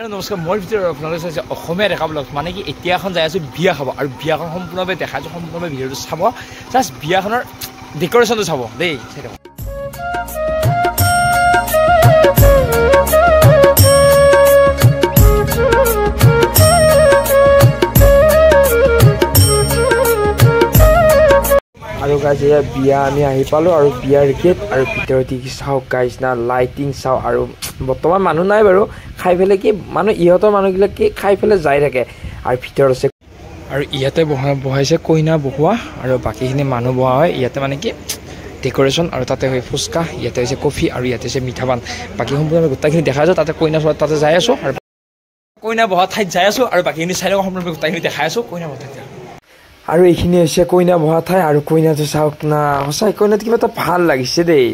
নমস্কাৰ মই ভিতৰত আপোনালোকে চাইছে অসমীয়া দেখা ব্লগ মানে কি এতিয়া এখন যাই আছো বিয়া খাব আৰু বিয়াখন সম্পূৰ্ণভাৱে দেখাইছো সম্পূৰ্ণভাৱে ভিডিঅ'টো চাব জাষ্ট বিয়াখনৰ ডেকৰেশ্যনটো চাব দেই চাই থাকক আৰু গাইজ এয়া বিয়া আমি আহি পালো আৰু বিয়াৰ গেট আৰু ভিতৰত চাওক গাইজ না লাইটিং চাও আৰু বৰ্তমান মানুহ নাই বাৰু খাই ফেলে কি মানুহ ইহঁতৰ মানুহবিলাক কি খাই ফেলে যাই থাকে আৰু ভিতৰত আছে আৰু ইয়াতে বহাইছে কইনা বহোৱা আৰু বাকীখিনি মানুহ বহা হয় ইয়াতে মানে কি ডেকৰেশ্যন আৰু তাতে হয় ফুচকা ইয়াতে হৈছে কফি আৰু ইয়াতে হৈছে মিঠা পান বাকী সম্পূৰ্ণ গোটেইখিনি দেখাই আছো তাতে কইনা চোৱা তাতে যাই আছো আৰু কইনা বহা ঠাইত যাই আছো আৰু বাকীখিনি চাই সম্পূৰ্ণ গোটেইখিনি দেখাই আছো কইনা বহা ঠাইত আৰু এইখিনি হৈছে কইনা বহা ঠাই আৰু কইনাটো চাওক না সঁচাই কইনাটো কিবা এটা ভাল লাগিছে দেই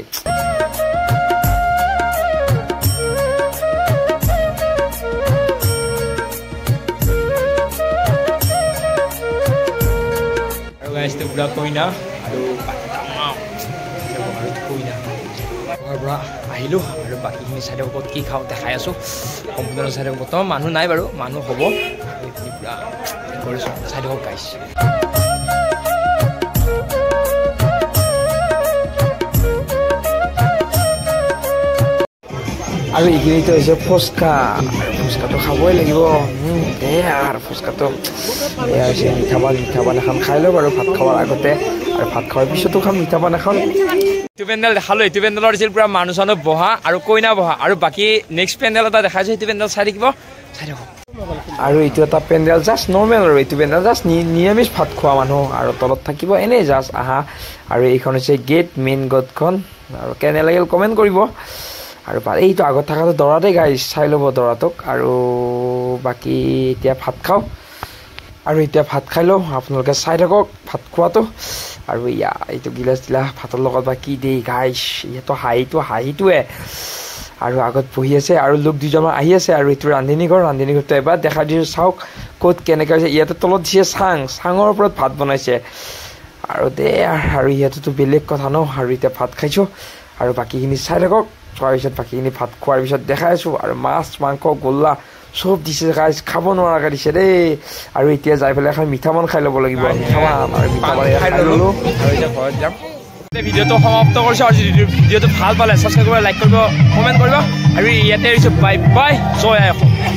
আৰু গাইজটো পুৰা কইনা আৰু কইনা পৰা আহিলোঁ আৰু বাকীখিনি চাইডৰ ওপৰত কি খাওঁ দেখাই আছোঁ সম্পূৰ্ণ চাইডৰ বৰ্তমান মানুহ নাই বাৰু মানুহ হ'ব পুৰা কৰিছোঁ চাইডৰ গাইজ আৰু এইখিনিতো হৈছে ফুচকা ফুচকাটো খাবই লাগিব আৰু ফুচকাটো এয়া হৈছে মিঠা পান এখন খাই লওক আৰু ভাত খোৱাৰ আগতে আৰু ভাত খোৱাৰ পিছতো খাম মিঠা পান এখন এইটো পেণ্ডেল দেখালোঁ এইটো পেণ্ডেলৰ আছিল পুৰা মানুহ চানুহ বহা আৰু কইনা বহা আৰু বাকী নেক্সট পেণ্ডেল এটা দেখাইছোঁ সেইটো পেণ্ডেল চাই থাকিব চাই থাকক আৰু এইটো এটা পেণ্ডেল জাষ্ট নৰ্মেল আৰু এইটো পেণ্ডেল জাষ্ট নিৰামিষ ভাত খোৱা মানুহ আৰু তলত থাকিব এনেই জাষ্ট আহা আৰু এইখন হৈছে গেট মেইন গেটখন আৰু কেনে লাগিল কমেণ্ট কৰিব আৰু এইটো আগত থকাটো দৰাতে গাইজ চাই ল'ব দৰাটোক আৰু বাকী এতিয়া ভাত খাওঁ আৰু এতিয়া ভাত খাই লওঁ আপোনালোকে চাই থাকক ভাত খোৱাটো আৰু ইয়া এইটো গিলাচ দিলা ভাতৰ লগত বা কি দেই গাইজ ইয়াতো হাঁহিটোৱে আৰু আগত বহি আছে আৰু লোক দুজনমান আহি আছে আৰু এইটো ৰান্ধনীঘৰটো এবাৰ দেখাই দিছোঁ চাওক ক'ত কেনেকৈ হৈছে ইয়াতে তলত দিছে চাঙৰ ওপৰত ভাত বনাইছে আৰু দে আৰু ইয়াতেতো বেলেগ কথা ন আৰু এতিয়া ভাত খাইছোঁ আৰু বাকীখিনি চাই থাকক খোৱাৰ পিছত বাকীখিনি ভাত খোৱাৰ পিছত দেখাই আছোঁ আৰু মাছ মাংস গোল্লা চব দিছে গাইজ খাব নোৱাৰাকৈ দিছে দেই আৰু এতিয়া যাই পেলাই এখন মিঠা পান খাই ল'ব লাগিব মিঠা পান আৰু মিঠা পান খাই ল'লোঁ আৰু এতিয়া ঘৰত যাম ভিডিঅ'টো সমাপ্ত কৰিছোঁ আৰু যদি ভিডিঅ'টো ভাল পালে ছাবস্ক্ৰাইব কৰিব লাইক কৰিব কমেণ্ট কৰিব আৰু ইয়াতে আহিছোঁ বাই বাই জয় আই অসম